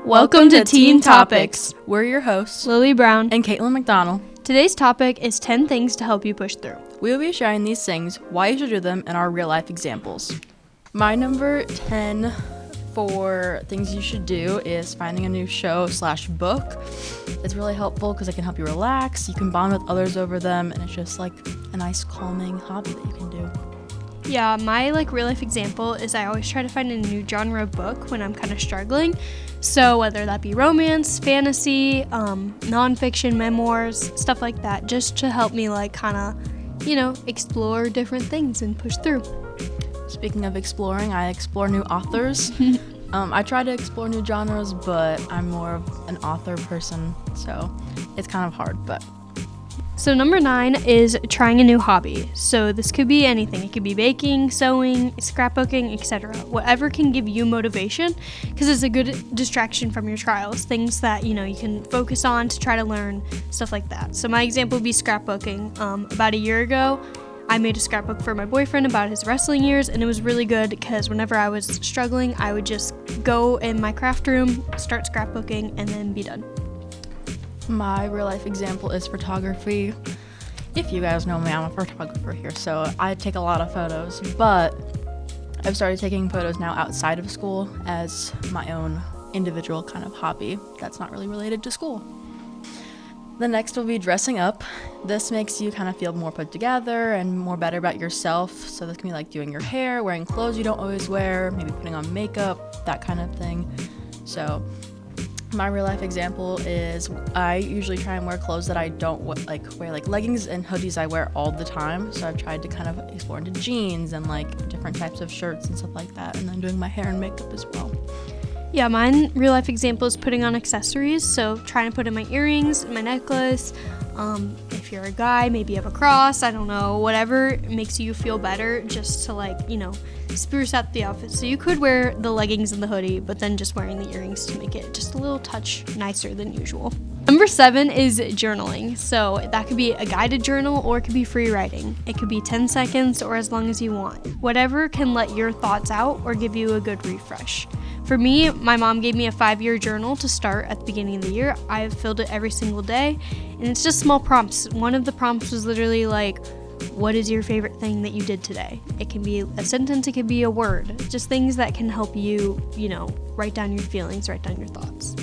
Welcome to Teen Topics. We're your hosts, Lily Brown and Caitlin McDonnell. Today's topic is 10 things to help you push through. We will be sharing these things, why you should do them, and our real-life examples. My number 10 for things you should do is finding a new show/book. It's really helpful because it can help you relax. You can bond with others over them, and it's just like a nice calming hobby that you can do. Yeah, my real life example is I always try to find a new genre of book when I'm kind of struggling. So whether that be romance, fantasy, nonfiction, memoirs, stuff like that, just to help me explore different things and push through. Speaking of exploring, I explore new authors. I try to explore new genres, but I'm more of an author person, so it's kind of hard, but... So number 9 is trying a new hobby. So this could be anything. It could be baking, sewing, scrapbooking, etc. Whatever can give you motivation, because it's a good distraction from your trials. Things that, you can focus on to try to learn, stuff like that. So my example would be scrapbooking. About a year ago, I made a scrapbook for my boyfriend about his wrestling years, and it was really good because whenever I was struggling, I would just go in my craft room, start scrapbooking, and then be done. My real life example is photography. If you guys know me, I'm a photographer here, so I take a lot of photos, but I've started taking photos now outside of school as my own individual kind of hobby that's not really related to school. The next will be dressing up. This makes you kind of feel more put together and more better about yourself. So this can be like doing your hair, wearing clothes you don't always wear, maybe putting on makeup, that kind of thing. So my real life example is I usually try and wear clothes that I don't wear, like leggings and hoodies I wear all the time. So I've tried to kind of explore into jeans and different types of shirts and stuff like that, and then doing my hair and makeup as well. Yeah, mine real life example is putting on accessories. So trying to put in my earrings, my necklace. If you're a guy, maybe you have a cross, I don't know, whatever makes you feel better, just to spruce up the outfit. So you could wear the leggings and the hoodie, but then just wearing the earrings to make it just a little touch nicer than usual. Number 7 is journaling. So that could be a guided journal or it could be free writing. It could be 10 seconds or as long as you want. Whatever can let your thoughts out or give you a good refresh. For me, my mom gave me a 5-year journal to start at the beginning of the year. I have filled it every single day, and it's just small prompts. One of the prompts was literally what is your favorite thing that you did today? It can be a sentence, it could be a word. Just things that can help you, write down your feelings, write down your thoughts.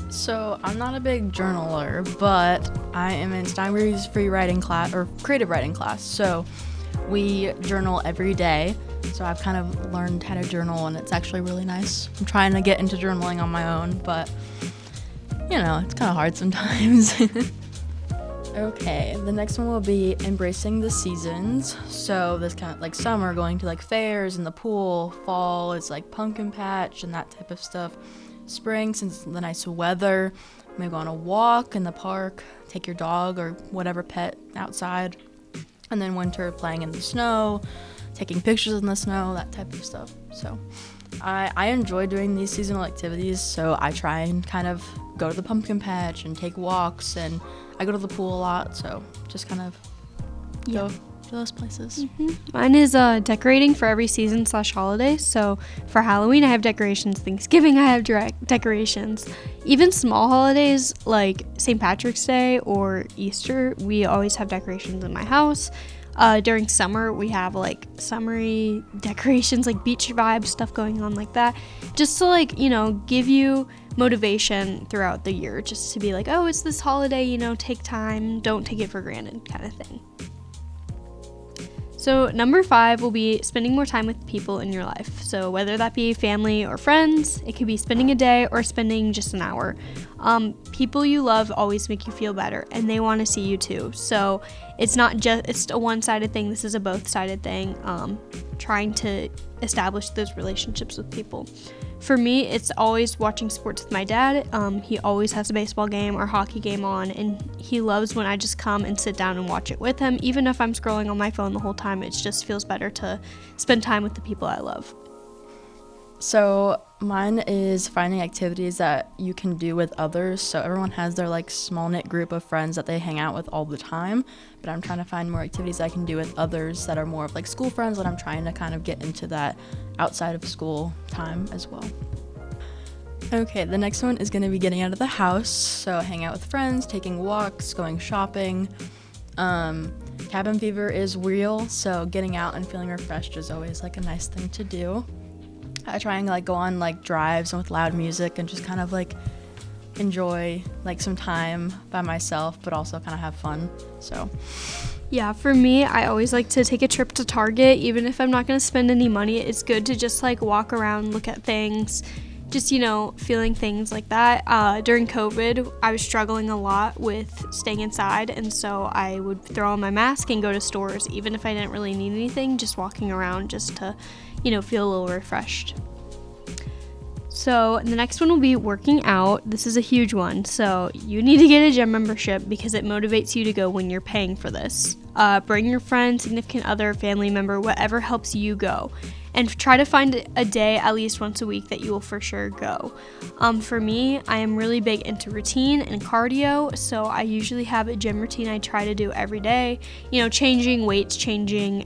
So I'm not a big journaler, but I am in Steinberg's free writing class, or creative writing class. So we journal every day. So I've kind of learned how to journal, and it's actually really nice. I'm trying to get into journaling on my own, but, it's kind of hard sometimes. Okay, the next one will be embracing the seasons. So this kind of summer, going to fairs and the pool. Fall is pumpkin patch and that type of stuff. Spring, since the nice weather, maybe go on a walk in the park, take your dog or whatever pet outside. And then winter, playing in the snow, taking pictures in the snow, that type of stuff. So I enjoy doing these seasonal activities, so I try and kind of go to the pumpkin patch and take walks, and I go to the pool a lot, so just kind of go to those places. Mm-hmm. Mine is decorating for every season/holiday. So for Halloween, I have decorations. Thanksgiving, I have decorations. Even small holidays like St. Patrick's Day or Easter, we always have decorations in my house. During summer, we have summery decorations, beach vibes, stuff going on like that, just to give you motivation throughout the year, just to be oh, it's this holiday, take time, don't take it for granted kind of thing. So number 5 will be spending more time with people in your life. So whether that be family or friends, it could be spending a day or spending just an hour. People you love always make you feel better, and they want to see you too. So it's a one-sided thing. This is a both-sided thing. Trying to establish those relationships with people. For me, it's always watching sports with my dad. He always has a baseball game or hockey game on, and he loves when I just come and sit down and watch it with him. Even if I'm scrolling on my phone the whole time, it just feels better to spend time with the people I love. So mine is finding activities that you can do with others. So everyone has their small knit group of friends that they hang out with all the time, but I'm trying to find more activities I can do with others that are more of school friends, and I'm trying to kind of get into that outside of school time as well. Okay, the next one is going to be getting out of the house. So hang out with friends, taking walks, going shopping. Cabin fever is real, so getting out and feeling refreshed is always like a nice thing to do. I try and like go on like drives and with loud music and just kind of like enjoy like some time by myself, but also kind of have fun. So Yeah, for me, I always like to take a trip to Target. Even if I'm not going to spend any money, it's good to just like walk around, look at things, just, feeling things like that. During COVID, I was struggling a lot with staying inside, and so I would throw on my mask and go to stores, even if I didn't really need anything, just walking around just to, feel a little refreshed. So the next one will be working out. This is a huge one. So you need to get a gym membership because it motivates you to go when you're paying for this. Bring your friend, significant other, family member, whatever helps you go. And try to find a day at least once a week that you will for sure go. For me, I am really big into routine and cardio, so I usually have a gym routine I try to do every day. Changing weights, changing,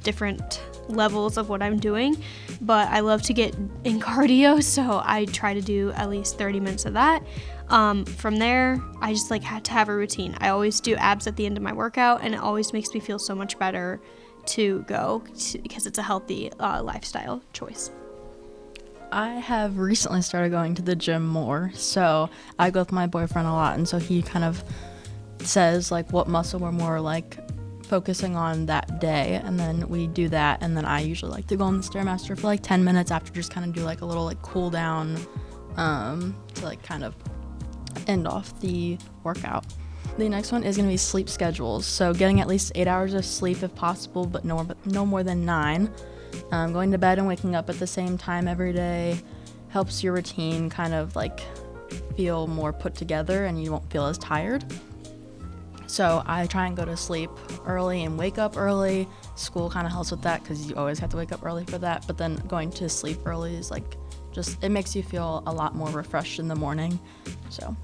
different levels of what I'm doing. But I love to get in cardio, so I try to do at least 30 minutes of that. From there, I just had to have a routine. I always do abs at the end of my workout, and it always makes me feel so much better to go because it's a healthy lifestyle choice. I have recently started going to the gym more, so I go with my boyfriend a lot, and so he kind of says what muscle we're more focusing on that day, and then we do that, and then I usually like to go on the Stairmaster for 10 minutes after, just kind of do a little cool down to kind of end off the workout. The next one is going to be sleep schedules. So getting at least 8 hours of sleep if possible, but no more than 9. Going to bed and waking up at the same time every day helps your routine kind of feel more put together and you won't feel as tired. So I try and go to sleep early and wake up early. School kind of helps with that because you always have to wake up early for that. But then going to sleep early is it makes you feel a lot more refreshed in the morning. So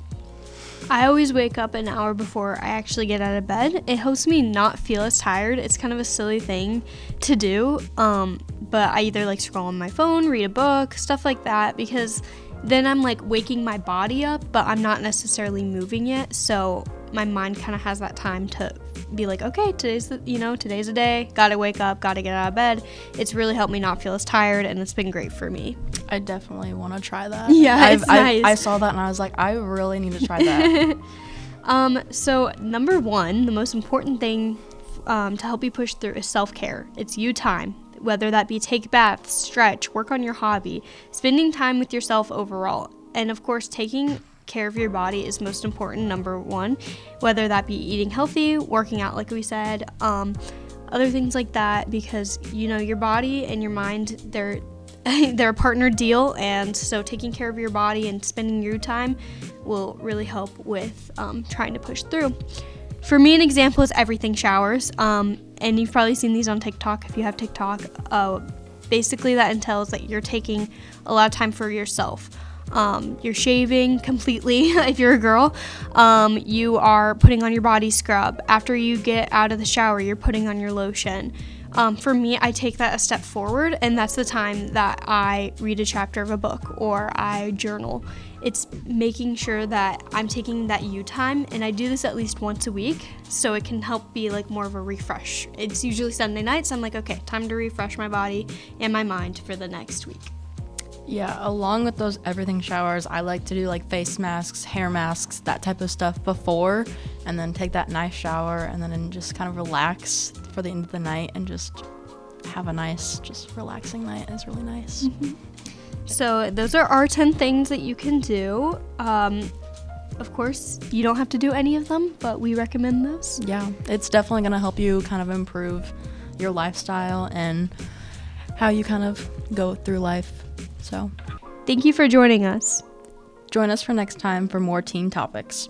I always wake up an hour before I actually get out of bed. It helps me not feel as tired. It's kind of a silly thing to do, but I either scroll on my phone, read a book, stuff like that, because then I'm waking my body up, but I'm not necessarily moving yet, so my mind kind of has that time to be okay, today's a day, gotta wake up, gotta get out of bed. It's really helped me not feel as tired, and it's been great for me. I definitely want to try that. Yeah, it's nice. I saw that and I was I really need to try that. So number one, the most important thing to help you push through is self-care. It's you time, whether that be take baths, stretch, work on your hobby, spending time with yourself overall. And of course, taking care of your body is most important, number one, whether that be eating healthy, working out like we said, other things like that, because your body and your mind, they're a partner deal, and so taking care of your body and spending your time will really help with trying to push through. For me, an example is everything showers, and you've probably seen these on TikTok if you have TikTok. Basically that entails that you're taking a lot of time for yourself. You're shaving completely if you're a girl. You are putting on your body scrub. After you get out of the shower, you're putting on your lotion. For me, I take that a step forward, and that's the time that I read a chapter of a book or I journal. It's making sure that I'm taking that you time, and I do this at least once a week, so it can help be more of a refresh. It's usually Sunday nights. I'm okay, time to refresh my body and my mind for the next week. Yeah, along with those everything showers, I like to do face masks, hair masks, that type of stuff before, and then take that nice shower, and then just kind of relax for the end of the night and just have a nice, just relaxing night. It's really nice. Mm-hmm. So those are our 10 things that you can do. Of course, you don't have to do any of them, but we recommend those. Yeah, it's definitely going to help you kind of improve your lifestyle and how you kind of go through life. So, thank you for joining us. Join us for next time for more teen topics.